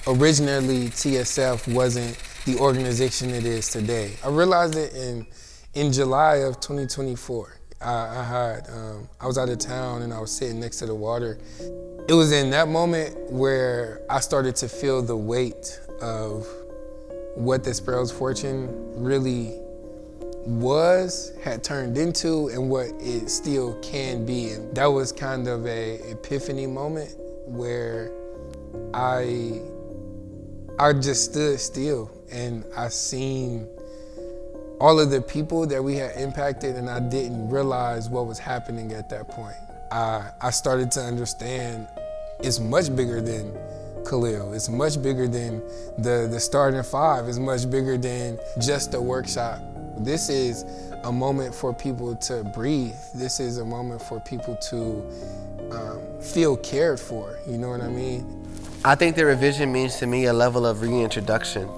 originally TSF wasn't the organization it is today. I realized it in July of 2024. I was out of town and I was sitting next to the water. It was in that moment where I started to feel the weight of what the Sparrow's Fortune really had turned into, and what it still can be. And that was kind of a epiphany moment where I just stood still and I seen all of the people that we had impacted, and I didn't realize what was happening at that point. I started to understand it's much bigger than Khalil. It's much bigger than the starting five. It's much bigger than just a workshop. This is a moment for people to breathe. This is a moment for people to feel cared for, you know what I mean? I think that revision means to me a level of reintroduction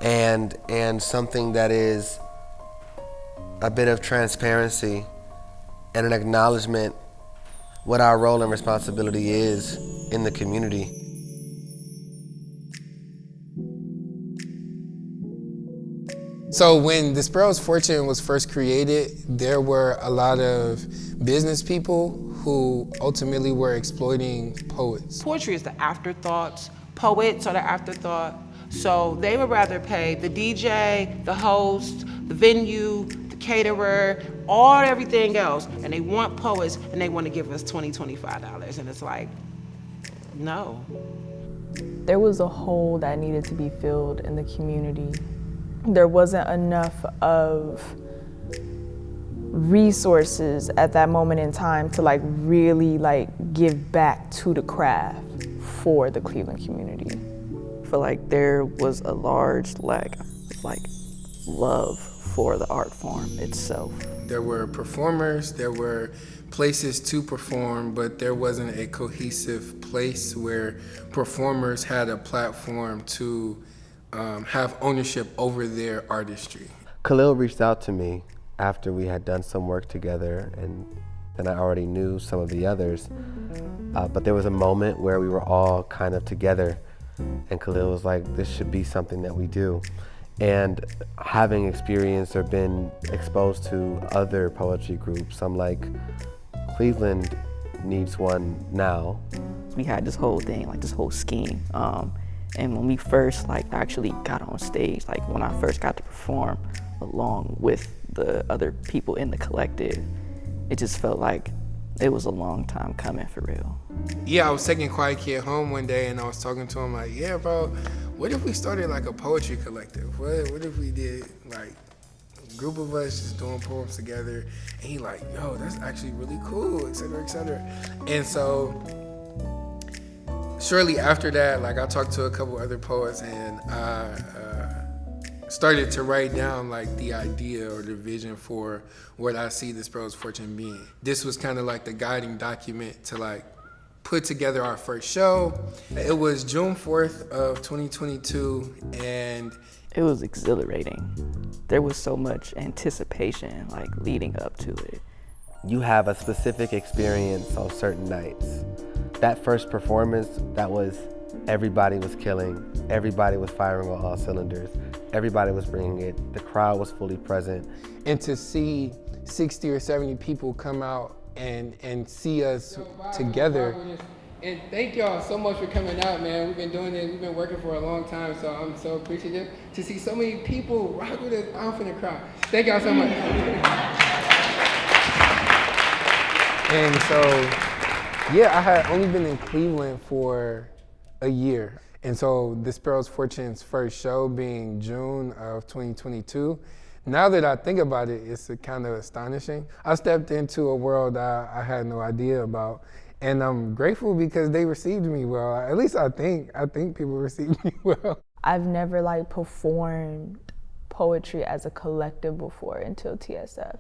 and something that is a bit of transparency and an acknowledgement what our role and responsibility is in the community. So when the Sparrow's Fortune was first created, there were a lot of business people who ultimately were exploiting poets. Poetry is the afterthoughts, poets are the afterthought. So they would rather pay the DJ, the host, the venue, the caterer, everything else, and they want poets and they want to give us $20, $25. And it's like, no. There was a hole that needed to be filled in the community. There wasn't enough of resources at that moment in time to really give back to the craft for the Cleveland community. I feel like there was a large lack of love for the art form itself. There were performers, there were places to perform, but there wasn't a cohesive place where performers had a platform to have ownership over their artistry. Khalil reached out to me after we had done some work together, and then I already knew some of the others. But there was a moment where we were all kind of together, and Khalil was like, this should be something that we do. And having experienced or been exposed to other poetry groups, I'm like, Cleveland needs one now. We had this whole thing, this whole scheme. And when we first actually got on stage, when I first got to perform along with the other people in the collective, it just felt like it was a long time coming for real. Yeah, I was taking Quiet Kid home one day and I was talking to him like, yeah, bro, what if we started a poetry collective? What if we did a group of us just doing poems together? And he like, yo, that's actually really cool, et cetera, et cetera. And so shortly after that, I talked to a couple other poets and I started to write down the idea or the vision for what I see the Sparrow's Fortune being. This was kind of the guiding document to put together our first show. It was June 4th of 2022 and it was exhilarating. There was so much anticipation leading up to it. You have a specific experience on certain nights. That first performance, everybody was killing, everybody was firing on all cylinders, everybody was bringing it, the crowd was fully present. And to see 60 or 70 people come out and see us together. And thank y'all so much for coming out, man. We've been doing this, we've been working for a long time, so I'm so appreciative to see so many people rock with us off in the crowd. Thank y'all so much. And so, yeah, I had only been in Cleveland for a year. And so the Sparrow's Fortune's first show being June of 2022, now that I think about it, it's kind of astonishing. I stepped into a world I had no idea about, and I'm grateful because they received me well. At least I think people received me well. I've never performed poetry as a collective before until TSF.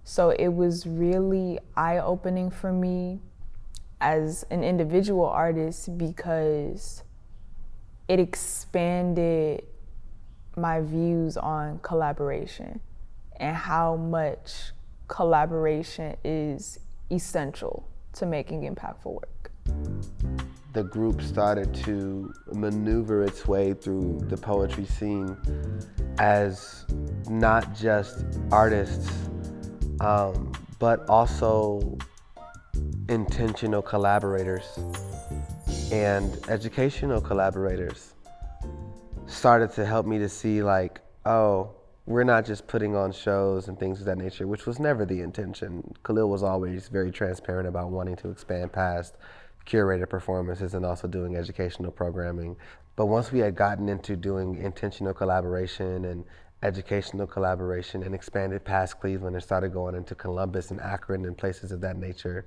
So it was really eye-opening for me as an individual artist because it expanded my views on collaboration and how much collaboration is essential to making impactful work. the group started to maneuver its way through the poetry scene as not just artists, but also intentional collaborators and educational collaborators, started to help me to see like, oh, we're not just putting on shows and things of that nature, which was never the intention. Khalil was always very transparent about wanting to expand past curated performances and also doing educational programming. But once we had gotten into doing intentional collaboration and educational collaboration and expanded past Cleveland and started going into Columbus and Akron and places of that nature,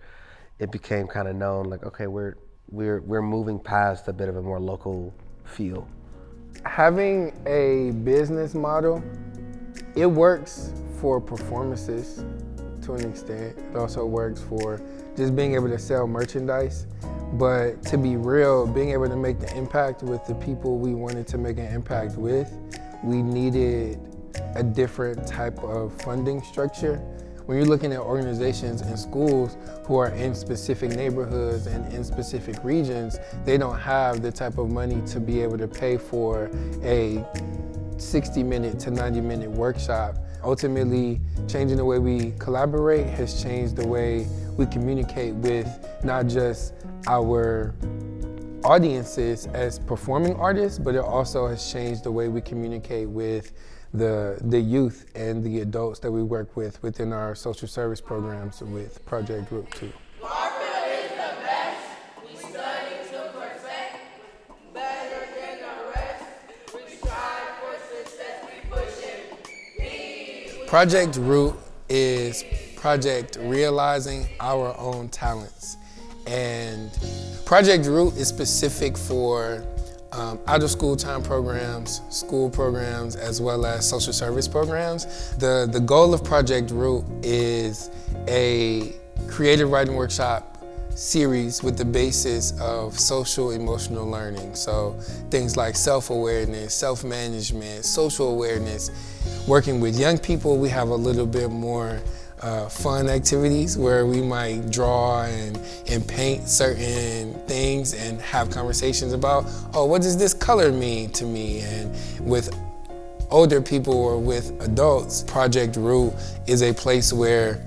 it became kind of known like, okay, we're moving past a bit of a more local feel. Having a business model, it works for performances to an extent. It also works for just being able to sell merchandise. But to be real, being able to make the impact with the people we wanted to make an impact with, we needed a different type of funding structure. When you're looking at organizations and schools who are in specific neighborhoods and in specific regions, they don't have the type of money to be able to pay for a 60-minute to 90-minute workshop. Ultimately, changing the way we collaborate has changed the way we communicate with not just our audiences as performing artists, but it also has changed the way we communicate with the youth and the adults that we work with within our social service programs with Project Group too. Project Root is project realizing our own talents. And Project Root is specific for out of school time programs, school programs, as well as social service programs. The goal of Project Root is a creative writing workshop series with the basis of social emotional learning. So things like self-awareness, self-management, social awareness. Working with young people, we have a little bit more fun activities where we might draw and paint certain things and have conversations about, oh, what does this color mean to me? And with older people or with adults, Project Root is a place where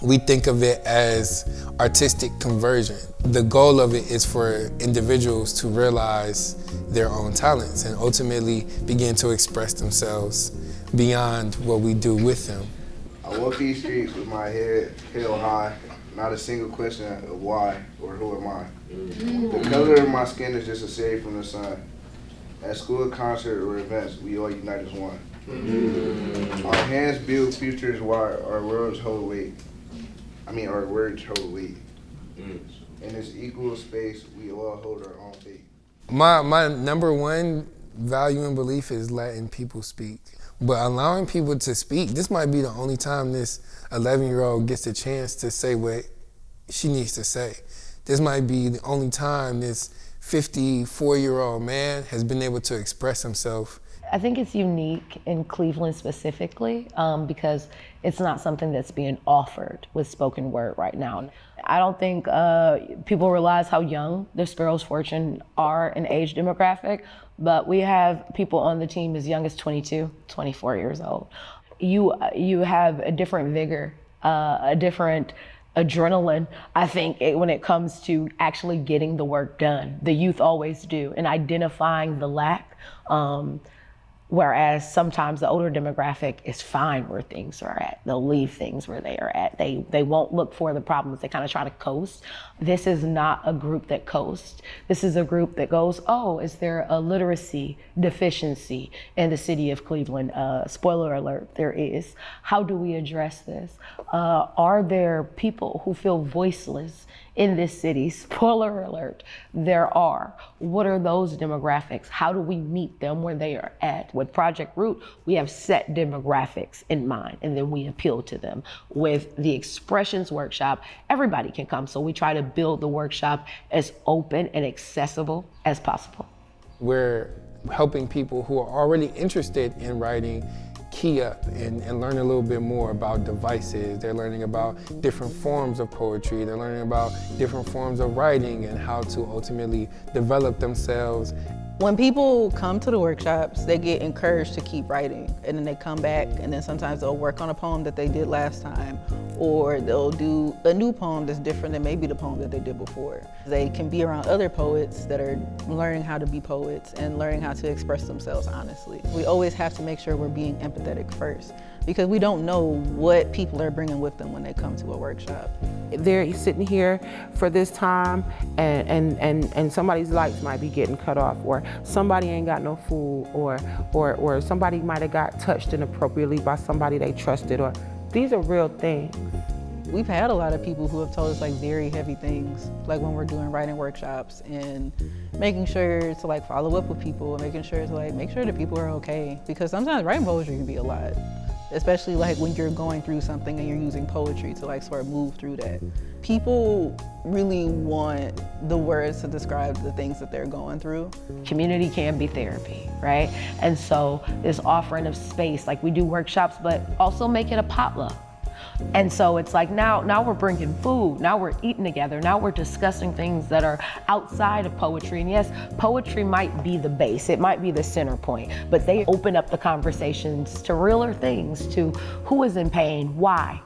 we think of it as artistic conversion. The goal of it is for individuals to realize their own talents and ultimately begin to express themselves beyond what we do with them. I walk these streets with my head held high, not a single question of why or who am I. The color of my skin is just a shade from the sun. At school, concert, or events, we all unite as one. Our hands build futures while our words hold weight. Our words hold weight. In this equal space, we all hold our own fate. My number one value and belief is letting people speak. But allowing people to speak, this might be the only time this 11-year-old gets a chance to say what she needs to say. This might be the only time this 54-year-old man has been able to express himself. I think it's unique in Cleveland specifically because it's not something that's being offered with spoken word right now. I don't think people realize how young the Sparrow's Fortune are in age demographic, but we have people on the team as young as 22, 24 years old. You have a different vigor, a different adrenaline, I think, when it comes to actually getting the work done. The youth always do, and identifying the lack. Whereas sometimes the older demographic is fine where things are at. They'll leave things where they are at. They won't look for the problems. They kind of try to coast. This is not a group that coasts. This is a group that goes, oh, is there a literacy deficiency in the city of Cleveland? Spoiler alert, there is. How do we address this? Are there people who feel voiceless in this city? Spoiler alert, there are. What are those demographics? How do we meet them where they are at? With Project Root, we have set demographics in mind, and then we appeal to them. With the Expressions Workshop, everybody can come, so we try to build the workshop as open and accessible as possible. We're helping people who are already interested in writing key up and learn a little bit more about devices. They're learning about different forms of poetry. They're learning about different forms of writing and how to ultimately develop themselves. When people come to the workshops, they get encouraged to keep writing, and then they come back, and then sometimes they'll work on a poem that they did last time, or they'll do a new poem that's different than maybe the poem that they did before. They can be around other poets that are learning how to be poets and learning how to express themselves honestly. We always have to make sure we're being empathetic first, because we don't know what people are bringing with them when they come to a workshop. They're sitting here for this time and somebody's lights might be getting cut off, or somebody ain't got no food, or somebody might have got touched inappropriately by somebody they trusted, or these are real things. We've had a lot of people who have told us like very heavy things, like when we're doing writing workshops, and making sure to like follow up with people and making sure to like make sure that people are okay, because sometimes writing poetry can be a lot. Especially like when you're going through something and you're using poetry to like sort of move through that. People really want the words to describe the things that they're going through. Community can be therapy, right? And so this offering of space, like we do workshops, but also make it a potluck. And so it's like now we're bringing food, now we're eating together, now we're discussing things that are outside of poetry. And yes, poetry might be the base, it might be the center point, but they open up the conversations to realer things, to who is in pain, why?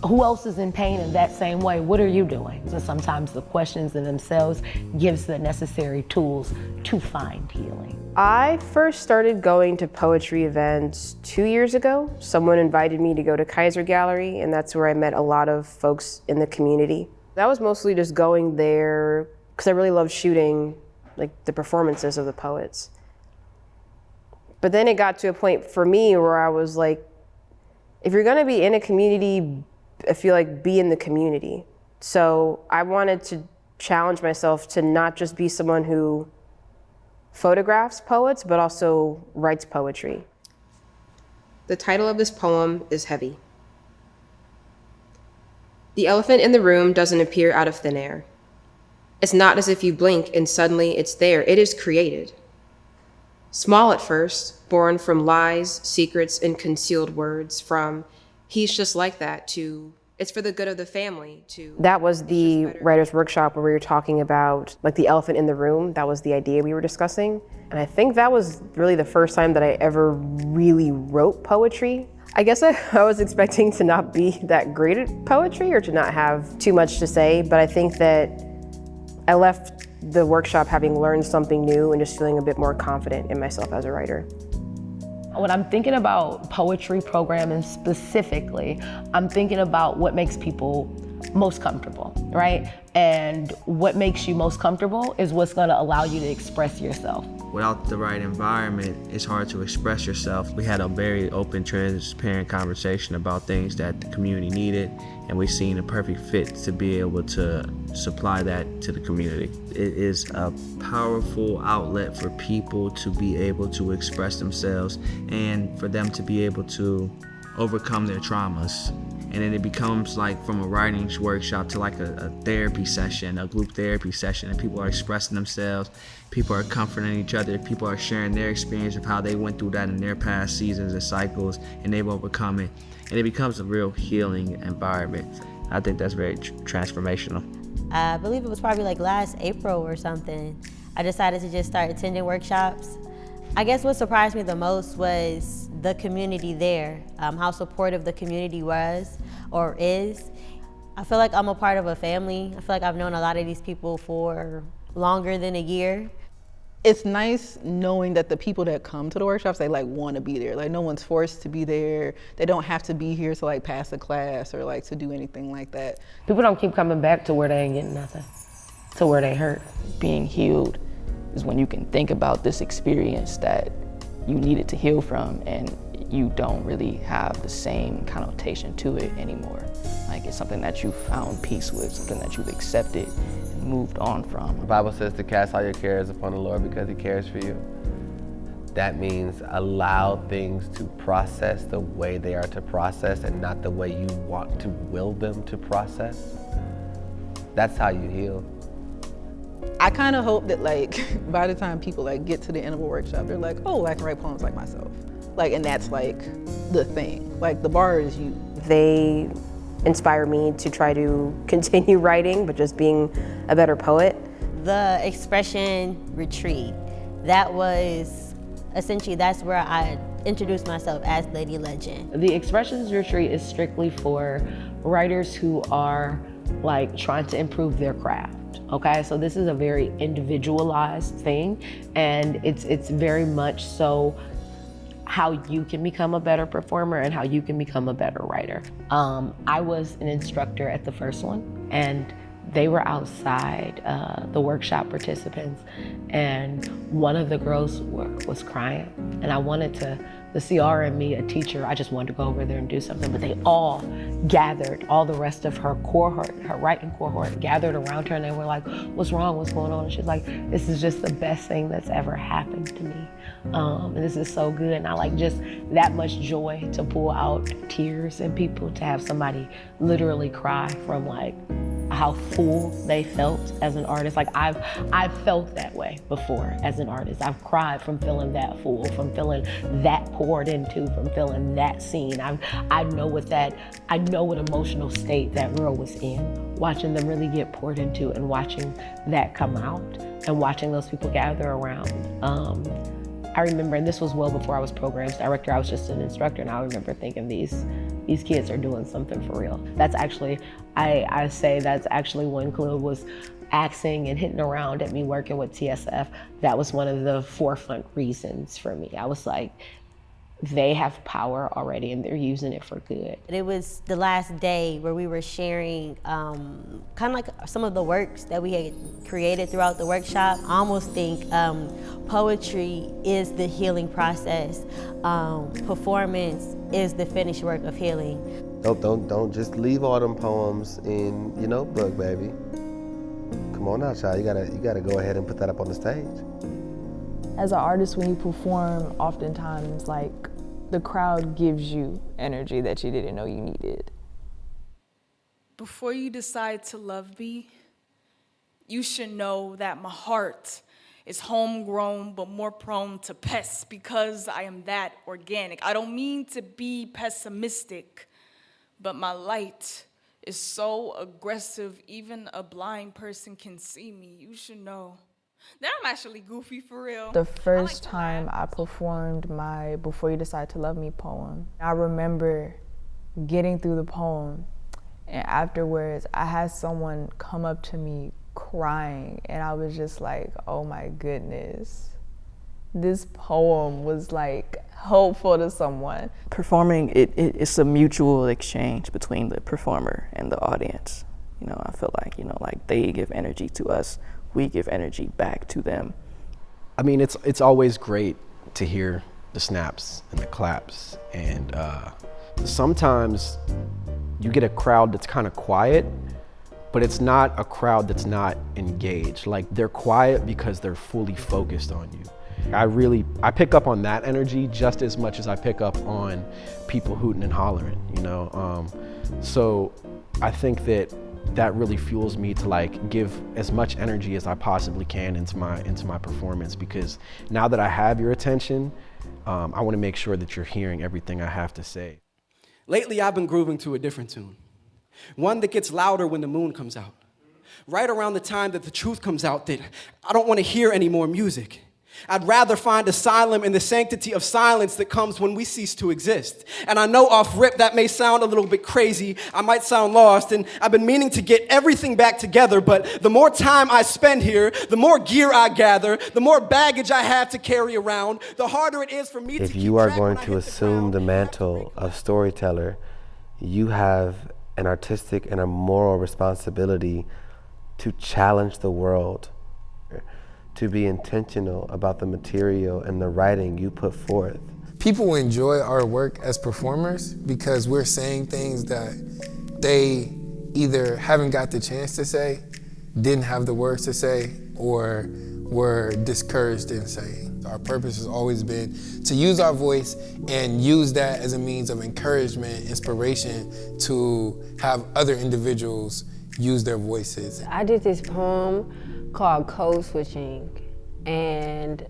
Who else is in pain in that same way? What are you doing? So sometimes the questions in themselves gives the necessary tools to find healing. I first started going to poetry events 2 years ago. Someone invited me to go to Kaiser Gallery, and that's where I met a lot of folks in the community. That was mostly just going there because I really love shooting like the performances of the poets. But then it got to a point for me where I was like, if you're gonna be in a community, I feel like be in the community. So I wanted to challenge myself to not just be someone who photographs poets, but also writes poetry. The title of this poem is heavy. The elephant in the room doesn't appear out of thin air. It's not as if you blink and suddenly it's there. It is created. Small at first, born from lies, secrets, and concealed words, from he's just like that to it's for the good of the family to... That was the writer's workshop where we were talking about like the elephant in the room. That was the idea we were discussing. And I think that was really the first time that I ever really wrote poetry. I guess I was expecting to not be that great at poetry or to not have too much to say, but I think that I left the workshop having learned something new and just feeling a bit more confident in myself as a writer. When I'm thinking about poetry programming specifically, I'm thinking about what makes people most comfortable, right? And what makes you most comfortable is what's gonna allow you to express yourself. Without the right environment, it's hard to express yourself. We had a very open, transparent conversation about things that the community needed, and we've seen a perfect fit to be able to supply that to the community. It is a powerful outlet for people to be able to express themselves and for them to be able to overcome their traumas. And then it becomes like from a writing workshop to like a therapy session, a group therapy session, and people are expressing themselves, people are comforting each other, people are sharing their experience of how they went through that in their past seasons and cycles, and they've overcome it. And it becomes a real healing environment. I think that's very transformational. I believe it was probably like last April or something. I decided to just start attending workshops. I guess what surprised me the most was the community there, how supportive the community was or is. I feel like I'm a part of a family. I feel like I've known a lot of these people for longer than a year. It's nice knowing that the people that come to the workshops, they like want to be there. Like no one's forced to be there. They don't have to be here to like pass a class or like to do anything like that. People don't keep coming back to where they ain't getting nothing, to where they hurt. Being healed is when you can think about this experience that you needed to heal from and you don't really have the same connotation to it anymore. Like it's something that you found peace with, something that you've accepted and moved on from. The Bible says to cast all your cares upon the Lord because he cares for you. That means allow things to process the way they are to process and not the way you want to will them to process. That's how you heal. I kind of hope that like by the time people like get to the end of a workshop, they're like, oh, I can write poems like myself. Like, and that's like the thing. Like, the bar is you. They inspire me to try to continue writing, but just being a better poet. The expression retreat, that was essentially, that's where I introduced myself as Lady Legend. The Expressions Retreat is strictly for writers who are like trying to improve their craft. Okay, so this is a very individualized thing, and it's very much so how you can become a better performer and how you can become a better writer. I was an instructor at the first one, and they were outside, the workshop participants, and one of the girls was crying, and I wanted to, the CR and me, a teacher, I just wanted to go over there and do something, but they all gathered, all the rest of her cohort, her writing cohort, gathered around her, and they were like, what's wrong, what's going on? And she's like, this is just the best thing that's ever happened to me. And this is so good, and I like just that much joy to pull out tears in people, to have somebody literally cry from like how full they felt as an artist. Like I've felt that way before as an artist. I've cried from feeling that full, from feeling that poured into, from feeling that seen. I know what emotional state that girl was in, watching them really get poured into and watching that come out and watching those people gather around. I remember, and this was well before I was programs director, I was just an instructor, and I remember thinking these kids are doing something for real. That's actually, I say that's actually when Khalil was axing and hitting around at me working with TSF. That was one of the forefront reasons for me. I was like, they have power already and they're using it for good. It was the last day where we were sharing kind of like some of the works that we had created throughout the workshop. I almost think poetry is the healing process. Performance is the finished work of healing. Don't just leave all them poems in your notebook, baby. Come on now, child. You gotta go ahead and put that up on the stage. As an artist, when you perform, oftentimes like the crowd gives you energy that you didn't know you needed. Before you decide to love me, you should know that my heart is homegrown but more prone to pests because I am that organic. I don't mean to be pessimistic, but my light is so aggressive, even a blind person can see me. You should know that I'm actually goofy for real. The first time I performed my Before You Decide to Love Me poem, I remember getting through the poem, and afterwards I had someone come up to me crying, and I was just like, oh my goodness, this poem was like helpful to someone. Performing, it's a mutual exchange between the performer and the audience. You know, I feel like, you know, like they give energy to us, we give energy back to them. I mean, it's always great to hear the snaps and the claps, and sometimes you get a crowd that's kind of quiet, but it's not a crowd that's not engaged. Like, they're quiet because they're fully focused on you. I pick up on that energy just as much as I pick up on people hooting and hollering, you know? So I think that really fuels me to like give as much energy as I possibly can into my performance, because now that I have your attention, I want to make sure that you're hearing everything I have to say. Lately, I've been grooving to a different tune, one that gets louder when the moon comes out, right around the time that the truth comes out that I don't want to hear any more music. I'd rather find asylum in the sanctity of silence that comes when we cease to exist. And I know off rip that may sound a little bit crazy, I might sound lost, and I've been meaning to get everything back together, but the more time I spend here, the more gear I gather, the more baggage I have to carry around, the harder it is for me to keep track. If you are going to assume the mantle of storyteller, you have an artistic and a moral responsibility to challenge the world, to be intentional about the material and the writing you put forth. People enjoy our work as performers because we're saying things that they either haven't got the chance to say, didn't have the words to say, or were discouraged in saying. Our purpose has always been to use our voice and use that as a means of encouragement, inspiration, to have other individuals use their voices. I did this poem called Code Switching, and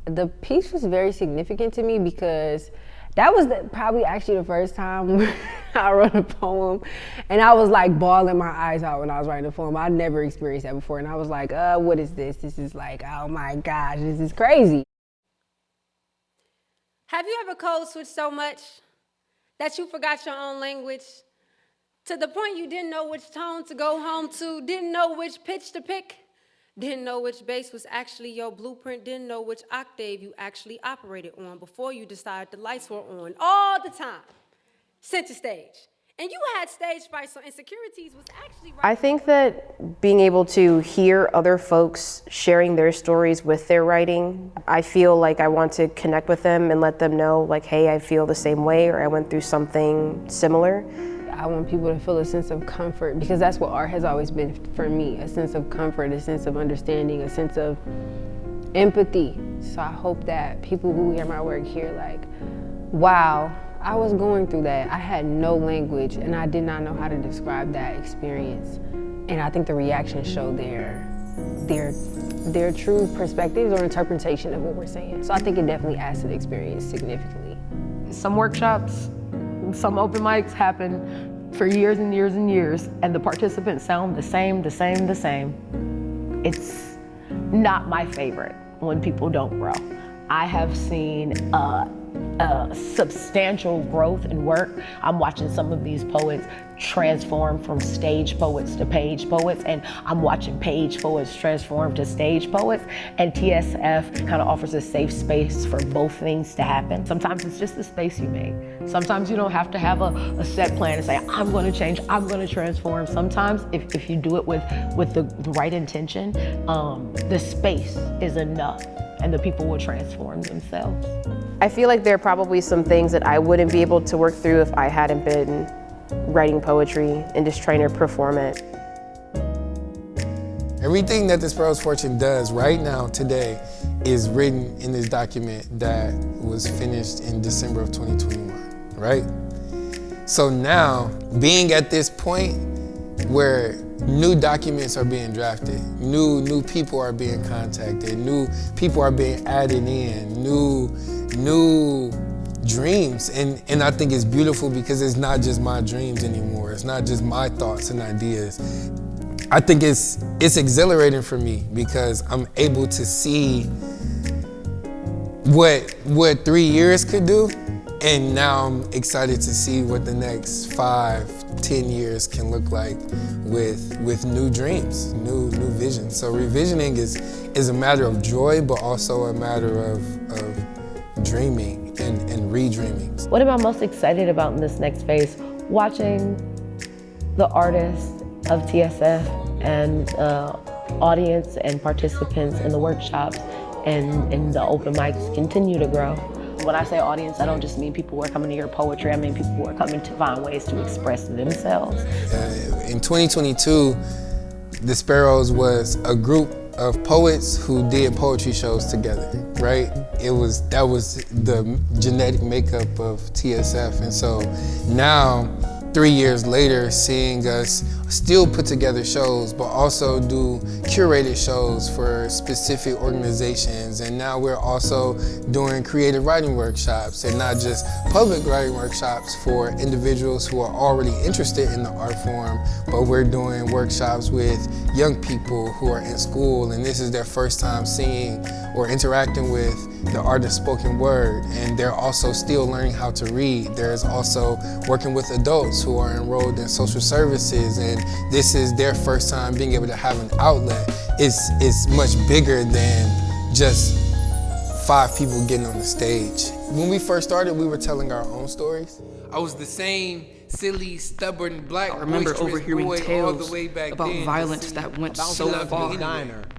the piece was very significant to me because That was probably actually the first time I wrote a poem, and I was like bawling my eyes out when I was writing a poem. I'd never experienced that before, and I was like, what is this? This is like, oh my gosh, this is crazy. Have you ever code switched so much that you forgot your own language? To the point you didn't know which tone to go home to, didn't know which pitch to pick, didn't know which bass was actually your blueprint, didn't know which octave you actually operated on before you decided the lights were on all the time. Center stage. And you had stage fright, so insecurities was actually right. I think that being able to hear other folks sharing their stories with their writing, I feel like I want to connect with them and let them know, like, hey, I feel the same way, or I went through something similar. I want people to feel a sense of comfort, because that's what art has always been for me, a sense of comfort, a sense of understanding, a sense of empathy. So I hope that people who hear my work hear like, wow, I was going through that. I had no language and I did not know how to describe that experience. And I think the reactions show their true perspectives or interpretation of what we're saying. So I think it definitely adds to the experience significantly. Some workshops, some open mics happen for years and years and years, and the participants sound the same. It's not my favorite when people don't grow. I have seen substantial growth in work. I'm watching some of these poets transform from stage poets to page poets, and I'm watching page poets transform to stage poets, and TSF kind of offers a safe space for both things to happen. Sometimes it's just the space you make. Sometimes you don't have to have a set plan and say, I'm going to change, I'm going to transform. Sometimes if you do it with the right intention, the space is enough and the people will transform themselves. I feel like there are probably some things that I wouldn't be able to work through if I hadn't been writing poetry and just trying to perform it. Everything that the Sparrow's Fortune does right now, today, is written in this document that was finished in December of 2021, right? So now, being at this point where new documents are being drafted, new people are being contacted, new people are being added in, new dreams, and I think it's beautiful because it's not just my dreams anymore. It's not just my thoughts and ideas. I think it's exhilarating for me because I'm able to see what 3 years could do, and now I'm excited to see what the next 5-10 years can look like with new dreams, new visions. So ReVisioning is a matter of joy, but also a matter of dreaming and redreaming. What am I most excited about in this next phase? Watching the artists of TSF and audience and participants in the workshops and the open mics continue to grow. When I say audience, I don't just mean people who are coming to hear poetry, I mean people who are coming to find ways to express themselves. In 2022, the Sparrows was a group of poets who did poetry shows together, right? That was the genetic makeup of TSF. And so now, 3 years later, seeing us still put together shows, but also do curated shows for specific organizations. And now we're also doing creative writing workshops, and not just public writing workshops for individuals who are already interested in the art form, but we're doing workshops with young people who are in school, and this is their first time seeing or interacting with the art of spoken word, and they're also still learning how to read. There's also working with adults who are enrolled in social services, and this is their first time being able to have an outlet. It's much bigger than just 5 people getting on the stage. When we first started, we were telling our own stories. I was the same silly, stubborn, black, I remember overhearing boy tales all the way back about then, violence that went so far.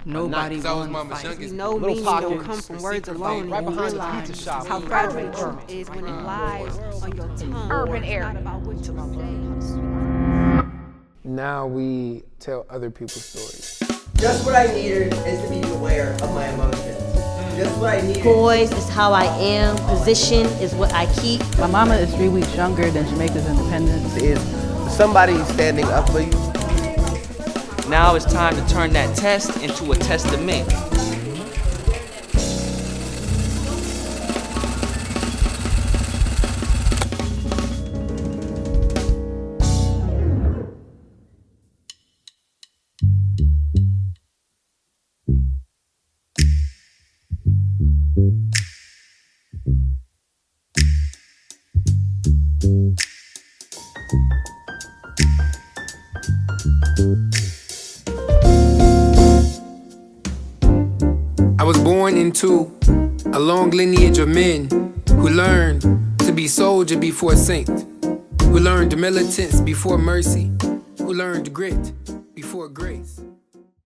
Nobody won the fight. No meaning don't come from words alone, and you realize how fragile truth is when it lies on your tongue. Urban area. Now we tell other people's stories. Just what I needed is to be aware of my emotions. Just what I needed. Poised is how I am. Position is what I keep. My mama is 3 weeks younger than Jamaica's independence is. Somebody standing up for you. Now it's time to turn that test into a testament. I was born into a long lineage of men who learned to be soldier before saint, who learned militance before mercy, who learned grit before grace.